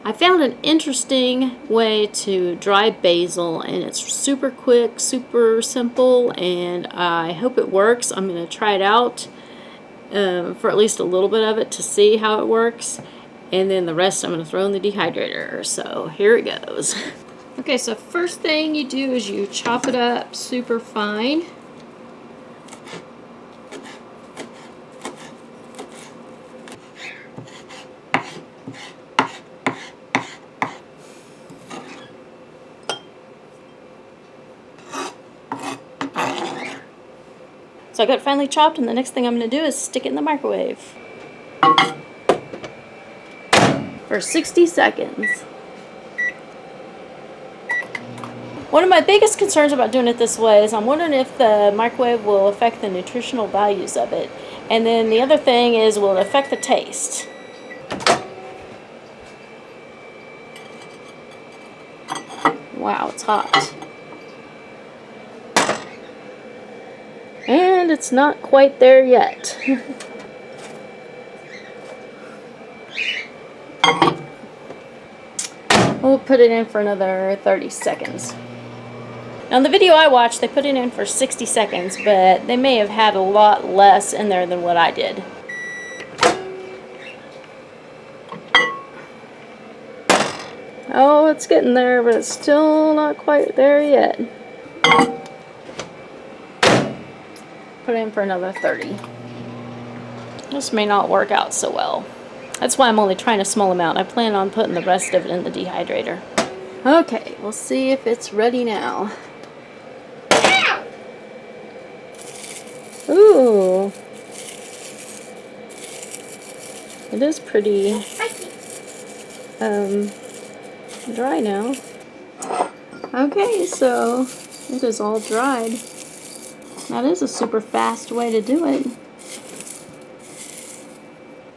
I found an interesting way to dry basil, and it's super quick, super simple, and I hope it works. I'm going to try it out for at least a little bit of it to see how it works, and then the rest I'm going to throw in the dehydrator. So here it goes. Okay, so first thing you do is you chop it up super fine. So I got it finally chopped, and the next thing I'm going to do is stick it in the microwave for 60 seconds. One of my biggest concerns about doing it this way is I'm wondering if the microwave will affect the nutritional values of it. And then the other thing is, will it affect the taste? Wow, it's hot. And it's not quite there yet. We'll put it in for another 30 seconds. Now in the video I watched, they put it in for 60 seconds, but they may have had a lot less in there than what I did. Oh, it's getting there, but it's still not quite there yet. Put it in for another 30. This may not work out so well. That's why I'm only trying a small amount. I plan on putting the rest of it in the dehydrator. Okay, we'll see if it's ready now. Ooh. It is pretty dry now. Okay, so it is all dried. That is a super fast way to do it.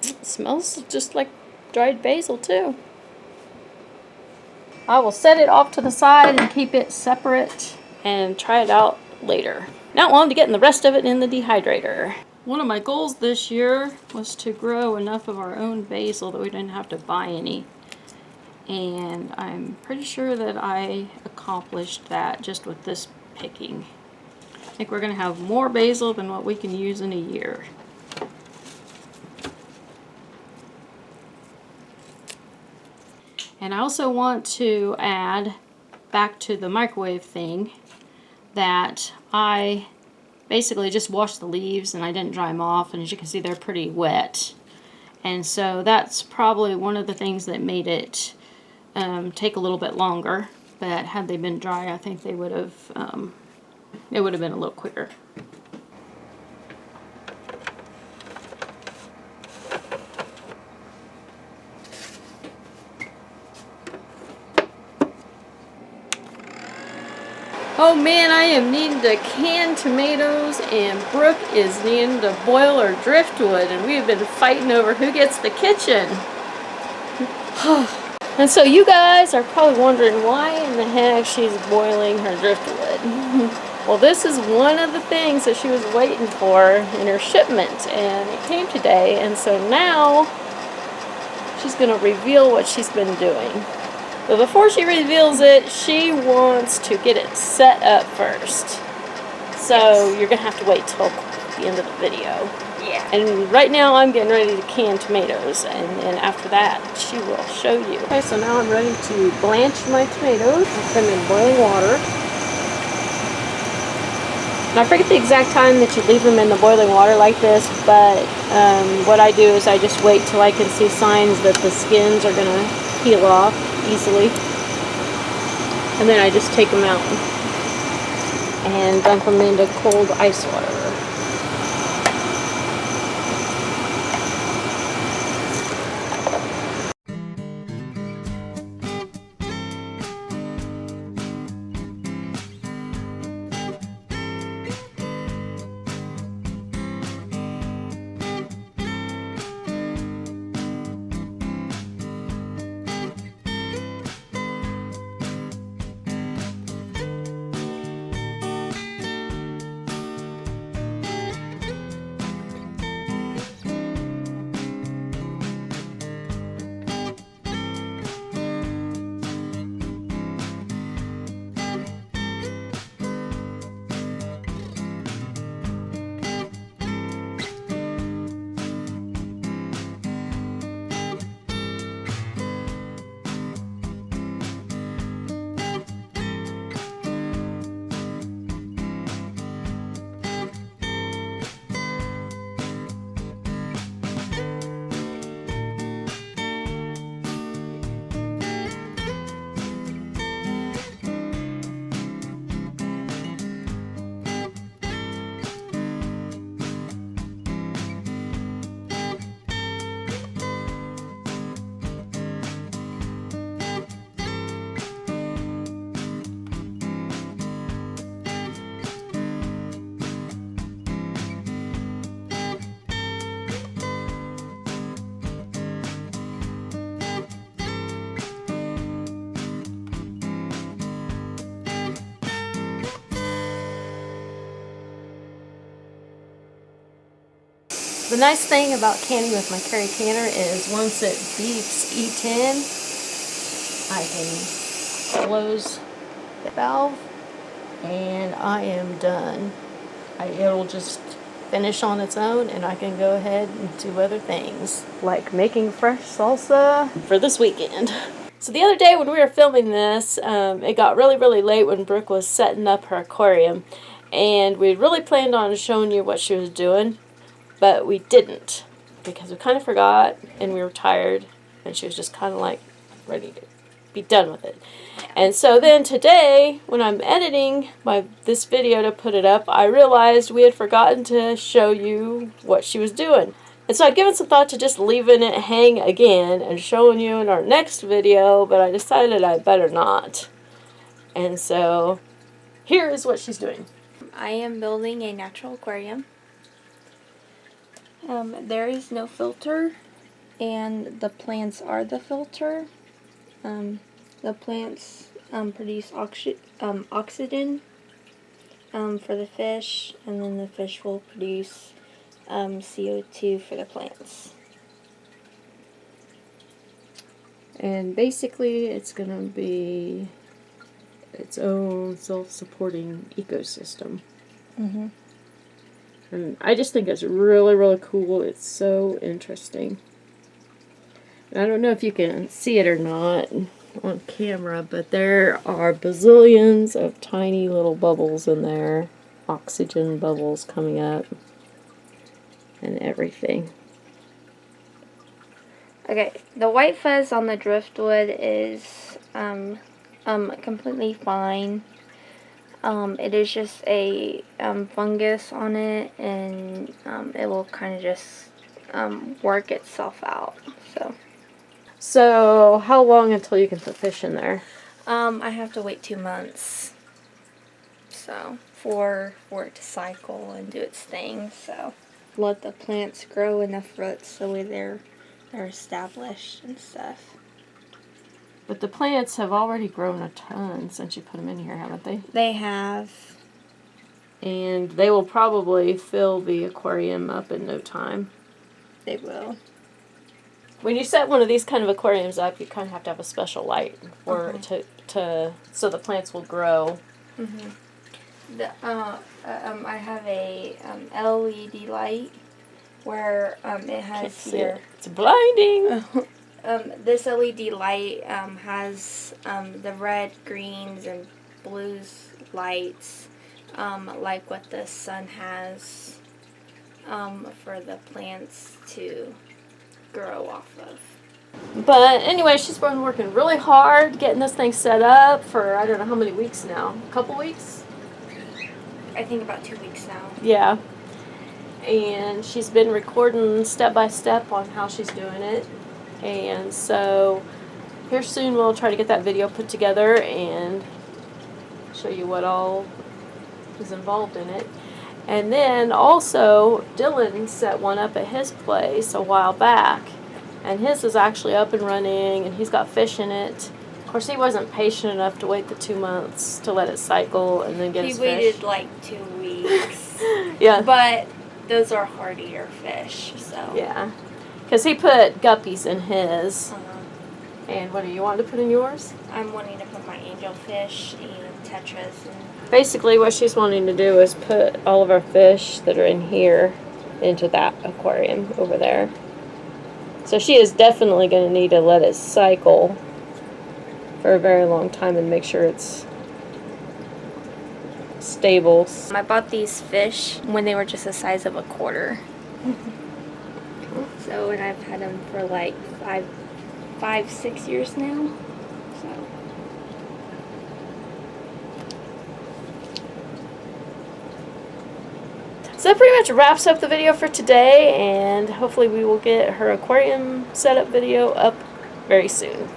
It smells just like dried basil too. I will set it off to the side and keep it separate and try it out later. Now on to getting the rest of it in the dehydrator. One of my goals this year was to grow enough of our own basil that we didn't have to buy any. And I'm pretty sure that I accomplished that just with this picking. I think we're going to have more basil than what we can use in a year. And I also want to add back to the microwave thing that I basically just washed the leaves and I didn't dry them off, and as you can see they're pretty wet. And so that's probably one of the things that made it take a little bit longer, but had they been dry I think they would have it would have been a little quicker. Oh man, I am needing to can tomatoes, and Brooke is needing to boil her driftwood, and we have been fighting over who gets the kitchen. And so you guys are probably wondering why in the heck she's boiling her driftwood. Well, this is one of the things that she was waiting for in her shipment, and it came today, and so now she's going to reveal what she's been doing. But before she reveals it, she wants to get it set up first. So you're going to have to wait till the end of the video. Yeah. And right now I'm getting ready to can tomatoes, and then after that she will show you. Okay, so now I'm ready to blanch my tomatoes. Put them in boiling water. And I forget the exact time that you leave them in the boiling water like this, but what I do is I just wait till I can see signs that the skins are going to peel off easily, and then I just take them out and dump them into cold ice water. The nice thing about canning with my Carry canner is once it beeps E10, I can close the valve and I am done. It'll just finish on its own and I can go ahead and do other things like making fresh salsa for this weekend. So the other day when we were filming this, it got really late when Brooke was setting up her aquarium, and we really planned on showing you what she was doing, but we didn't because we kind of forgot and we were tired and she was just kind of like ready to be done with it. And so then today when I'm editing this video to put it up, I realized we had forgotten to show you what she was doing. And so I'd given some thought to just leaving it hang again and showing you in our next video, but I decided I better not. And so here is what she's doing. I am building a natural aquarium. There is no filter, and the plants are the filter. The plants produce oxygen for the fish, and then the fish will produce CO2 for the plants. And basically it's going to be its own self-supporting ecosystem. Mm-hmm. And I just think it's really cool. It's so interesting. And I don't know if you can see it or not on camera, but there are bazillions of tiny little bubbles in there. Oxygen bubbles coming up. And everything. Okay, the white fuzz on the driftwood is completely fine. It is just a fungus on it, and it will kind of just work itself out. So how long until you can put fish in there? I have to wait 2 months. So for it to cycle and do its thing. So let the plants grow enough roots so they're established and stuff. But the plants have already grown a ton since you put them in here, haven't they? They have. And they will probably fill the aquarium up in no time. They will. When you set one of these kind of aquariums up, you kind of have to have a special light for it so the plants will grow. Mm-hmm. I have a LED light where it has here. It's blinding. This LED light has the red, greens, and blues lights, like what the sun has, for the plants to grow off of. But anyway, she's been working really hard getting this thing set up for I don't know how many weeks now. A couple weeks? I think about 2 weeks now. Yeah. And she's been recording step by step on how she's doing it. And so here soon we'll try to get that video put together and show you what all is involved in it. And then also Dylan set one up at his place a while back. And his is actually up and running and he's got fish in it. Of course, he wasn't patient enough to wait the 2 months to let it cycle and then get his fish. He waited like 2 weeks. Yeah. But those are hardier fish, so. Yeah. Because he put guppies in his. Uh-huh. And what do you want to put in yours? I'm wanting to put my angelfish and tetras. And basically, what she's wanting to do is put all of our fish that are in here into that aquarium over there. So she is definitely going to need to let it cycle for a very long time and make sure it's stable. I bought these fish when they were just the size of a quarter. So, and I've had them for like 5-6 years now. So that pretty much wraps up the video for today, and hopefully we will get her aquarium setup video up very soon.